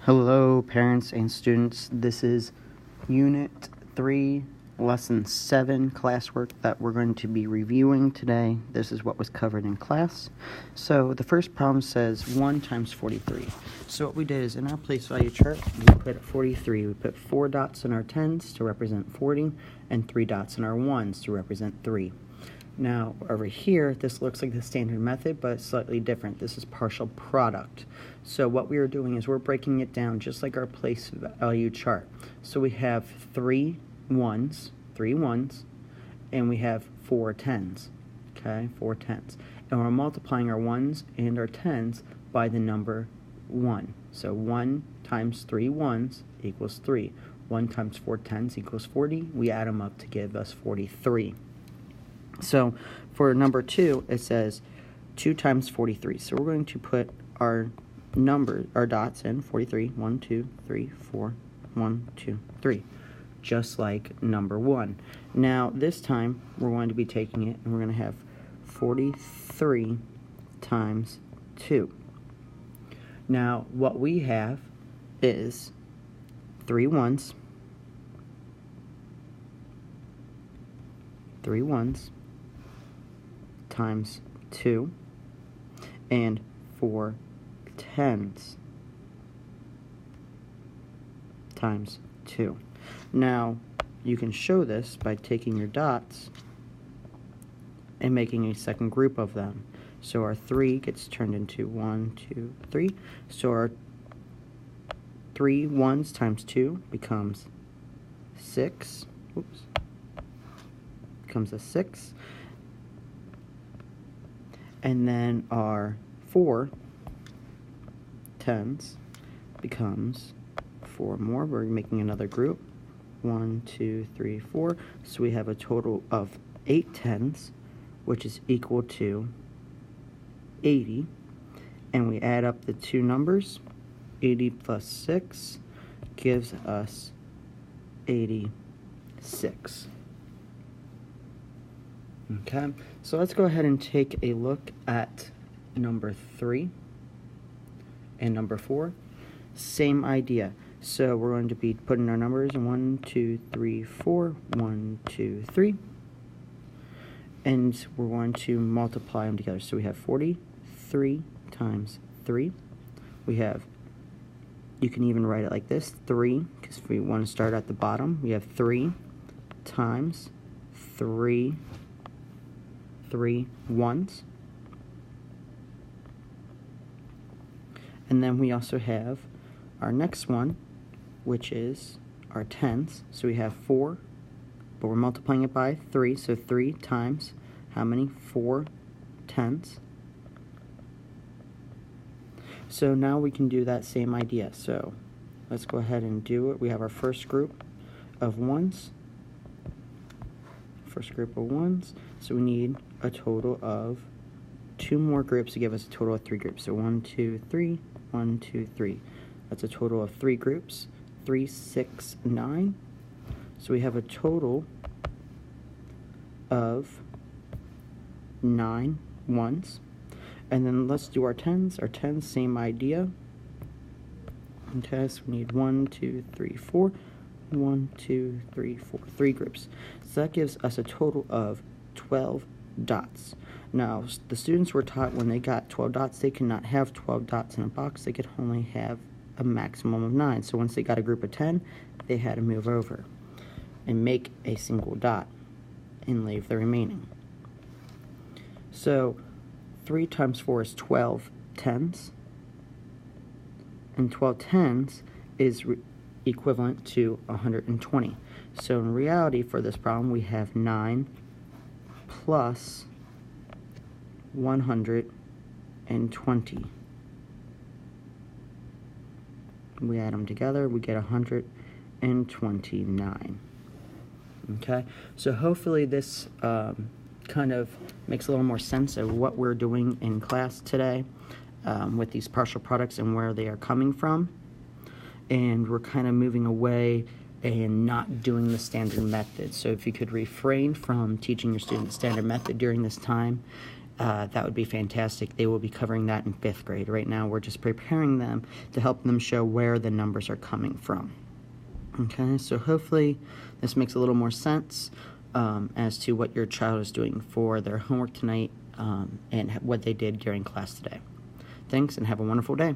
Hello, parents and students. This is Unit 3, Lesson 7 classwork that we're going to be reviewing today. This is what was covered in class. So the first problem says 1 times 43. So what we did is in our place value chart, we put 43. We put 4 dots in our tens to represent 40 and 3 dots in our ones to represent 3. Now, over here, this looks like the standard method, but it's slightly different. This is partial product. So what we are doing is we're breaking it down just like our place value chart. So we have 3 ones, and we have 4 tens, okay, 4 tens. And we're multiplying our ones and our tens by the number 1. So 1 times 3 ones equals 3. 1 times 4 tens equals 40. We add them up to give us 43. So for number 2, it says 2 times 43. So we're going to put our dots in 43. 1, 2, 3, 4. 1, 2, 3. Just like number 1. Now this time we're going to be taking it and we're going to have 43 times 2. Now what we have is 3 ones, 3 ones times 2 and 4 tens times 2. Now you can show this by taking your dots and making a second group of them. So our 3 gets turned into 1, 2, 3. So our 3 ones times 2 becomes 6. Oops. Becomes a 6. And then our 4 tens becomes 4 more. We're making another group. 1, 2, 3, 4. So we have a total of 8 tens, which is equal to 80. And we add up the two numbers. 80 plus 6 gives us 86. Okay, so let's go ahead and take a look at number 3 and number 4. Same idea. So we're going to be putting our numbers 1, 2, 3, 4, 1, 2, 3. And we're going to multiply them together. So we have 43 times 3. We have, you can even write it like this, 3, because if we want to start at the bottom, we have 3 times 3 ones. And then we also have our next one, which is our tens. So we have 4, but we're multiplying it by 3. So 3 times how many? 4 tens. So now we can do that same idea. So let's go ahead and do it. We have our first group of ones. First group of ones. So we need a total of 2 more groups to give us a total of 3 groups. So 1, 2, 3, 1, 2, 3. That's a total of 3 groups. 3, 6, 9. So we have a total of 9 ones. And then let's do our tens. Our tens, same idea. Okay, so we need 1, 2, 3, 4. 1, 2, 3, 4. 3 groups. So that gives us a total of 12 dots. Now, the students were taught when they got 12 dots, they could not have 12 dots in a box. They could only have a maximum of 9. So once they got a group of 10, they had to move over and make a single dot and leave the remaining. So 3 times 4 is 12 tens. And 12 tens is equivalent to 120. So in reality, for this problem, we have 9 plus 120. We add them together, we get 129. Okay, so hopefully this kind of makes a little more sense of what we're doing in class today with these partial products and where they are coming from. And we're kind of moving away and not doing the standard method. So if you could refrain from teaching your students standard method during this time, that would be fantastic. They will be covering that in 5th grade. Right now, we're just preparing them to help them show where the numbers are coming from. Okay, so hopefully this makes a little more sense as to what your child is doing for their homework tonight and what they did during class today. Thanks, and have a wonderful day.